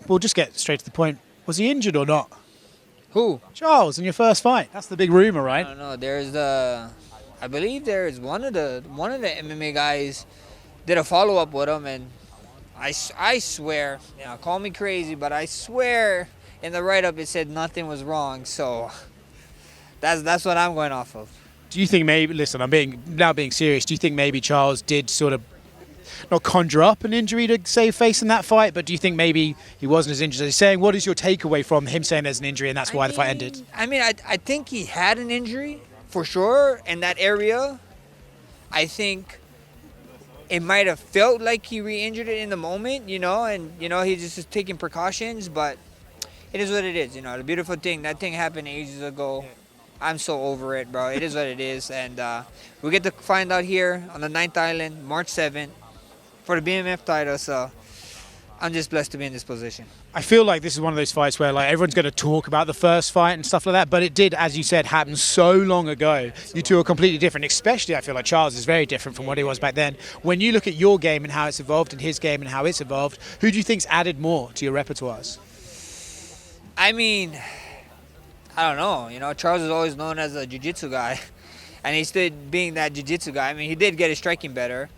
we'll just get straight to the point. Was he injured or not? Who? Charles, in your first fight. That's the big rumor, I right? don't know. I believe there's one of the MMA guys did a follow up with him, and I swear, call me crazy, but I swear in the write up it said nothing was wrong. So that's what I'm going off of. Do you think maybe, listen, I'm being serious, do you think maybe Charles did sort of not conjure up an injury to save face in that fight, but do you think maybe he wasn't as injured as he's saying? What is your takeaway from him saying there's an injury and that's why the fight ended? I think he had an injury for sure in that area. I think it might have felt like he re-injured it in the moment, and he's just taking precautions, but it is what it is. The beautiful thing, that thing happened ages ago. I'm so over it, bro. It is what it is. And we get to find out here on the 9th Island, March 7th, for the BMF title. So I'm just blessed to be in this position. I feel like this is one of those fights where like everyone's going to talk about the first fight and stuff like that, but it did, as you said, happen so long ago. You two are completely different, especially I feel like Charles is very different from what he was back then. When you look at your game and how it's evolved and his game and how it's evolved, who do you think's added more to your repertoires? I don't know. Charles is always known as a jiu-jitsu guy, and he's still being that jiu-jitsu guy. He did get his striking better.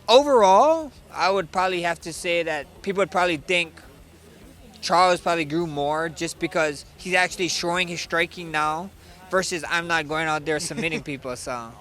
Overall, I would probably have to say that people would probably think Charles probably grew more just because he's actually showing his striking now versus I'm not going out there submitting people. So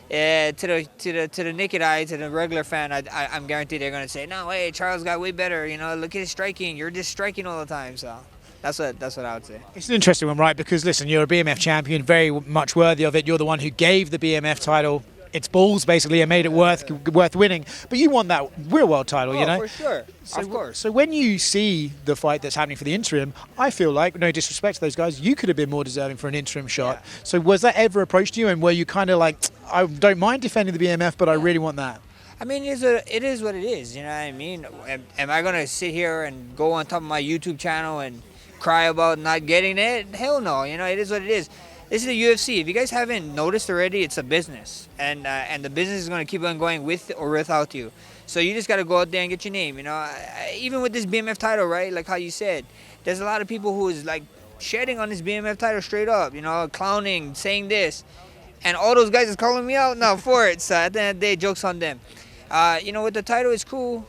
to the naked eye, to the regular fan, I'm guaranteed they're going to say, no, hey, Charles got way better. Look at his striking. You're just striking all the time. So that's what I would say. It's an interesting one, right? Because listen, you're a BMF champion, very much worthy of it. You're the one who gave the BMF title its balls, basically, and made it worth winning. But you won that real world title, for sure. Of course. So when you see the fight that's happening for the interim, I feel like, no disrespect to those guys, you could have been more deserving for an interim shot. Yeah. So was that ever approached you, and were you kind of like, I don't mind defending the BMF, but I really want that? It is what it is. You know what I mean? Am I going to sit here and go on top of my YouTube channel and cry about not getting it? Hell no. It is what it is. This is the UFC. If you guys haven't noticed already, it's a business, and the business is going to keep on going with or without you. So you just got to go out there and get your name. Even with this BMF title, right? Like how you said, there's a lot of people who is like shedding on this BMF title straight up. Clowning, saying this, and all those guys is calling me out now for it. So at the end of the day, jokes on them. With the title, it's cool.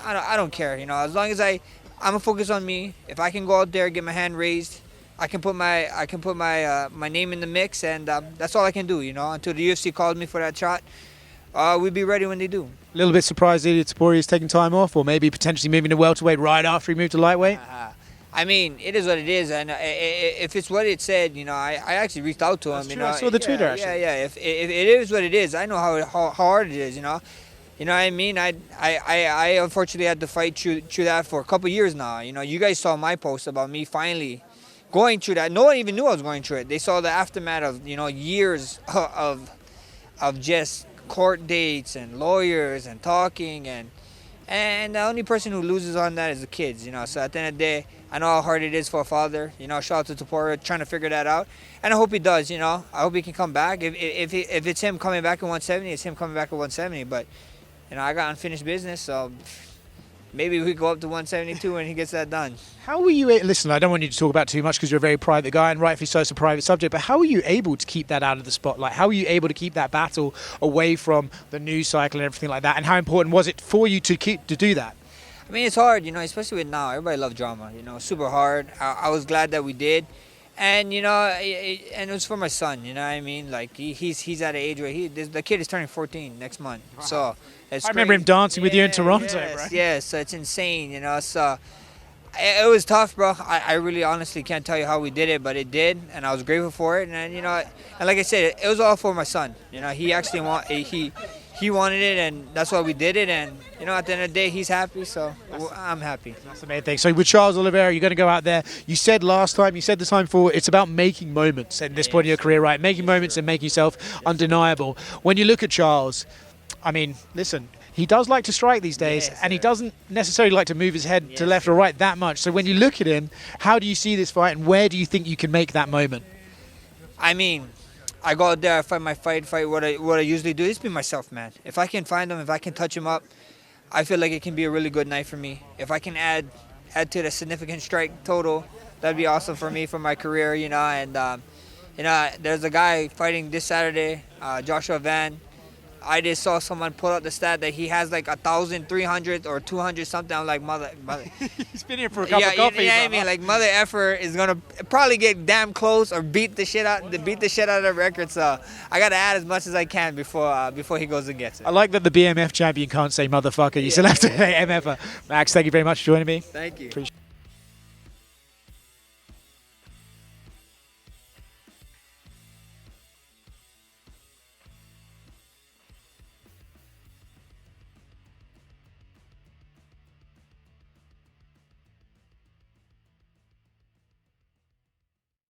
I don't care. As long as I'm gonna focus on me. If I can go out there, get my hand raised, I can put my name in the mix, and that's all I can do. Until the UFC calls me for that shot, we'll be ready when they do. A little bit surprised Ilia Topuria is taking time off, or maybe potentially moving to welterweight right after he moved to lightweight. It is what it is, and if it's what it said, I actually reached out to him. That's true. I saw the Twitter actually. Yeah. If it is what it is, I know how hard it is. You know what I mean? I unfortunately had to fight through that for a couple years now. You guys saw my post about me finally going through that. No one even knew I was going through it. They saw the aftermath of years of just court dates and lawyers and talking, and the only person who loses on that is the kids. So at the end of the day, I know how hard it is for a father. Shout out to Topuria trying to figure that out, and I hope he does. I hope he can come back. If it's him coming back at 170, it's him coming back at 170. But I got unfinished business, so maybe we go up to 172 and he gets that done. How were you, listen, I don't want you to talk about too much because you're a very private guy, and rightfully so, it's a private subject, but how were you able to keep that out of the spotlight? How were you able to keep that battle away from the news cycle and everything like that? And how important was it for you to do that? It's hard, especially with now. Everybody loves drama, super hard. I was glad that we did. And, and it was for my son, you know what I mean? Like, he's at an age where the kid is turning 14 next month. Wow. So it's I remember him dancing with you in Toronto, yes, right? Yes, so it's insane, So it was tough, bro. I really honestly can't tell you how we did it, but it did, and I was grateful for it. And, and like I said, it was all for my son. He actually he wanted it, and that's why we did it. And, at the end of the day, he's happy, so I'm happy. That's the main thing. So with Charles Oliveira, you're going to go out there. You said last time, you said the time before, it's about making moments at this point in your career, right? Making moments and making yourself undeniable. When you look at Charles, listen, he does like to strike these days, and he doesn't necessarily like to move his head to left or right that much. So when you look at him, how do you see this fight, and where do you think you can make that moment? I go out there, I fight my fight what I usually do is be myself, man. If I can find him, if I can touch him up, I feel like it can be a really good night for me. If I can add to the significant strike total, that'd be awesome for me for my career, you know. And there's a guy fighting this Saturday, Joshua Van. I just saw someone put out the stat that he has like 1,300 or 200 something. I'm like, mother. He's been here for a cup of coffee. Yeah, I mean, like mother effer is gonna probably get damn close or beat the shit out of the record. So I gotta add as much as I can before he goes and gets it. I like that the BMF champion can't say motherfucker. You still have to say MF. Max, thank you very much for joining me. Thank you. Appreciate it.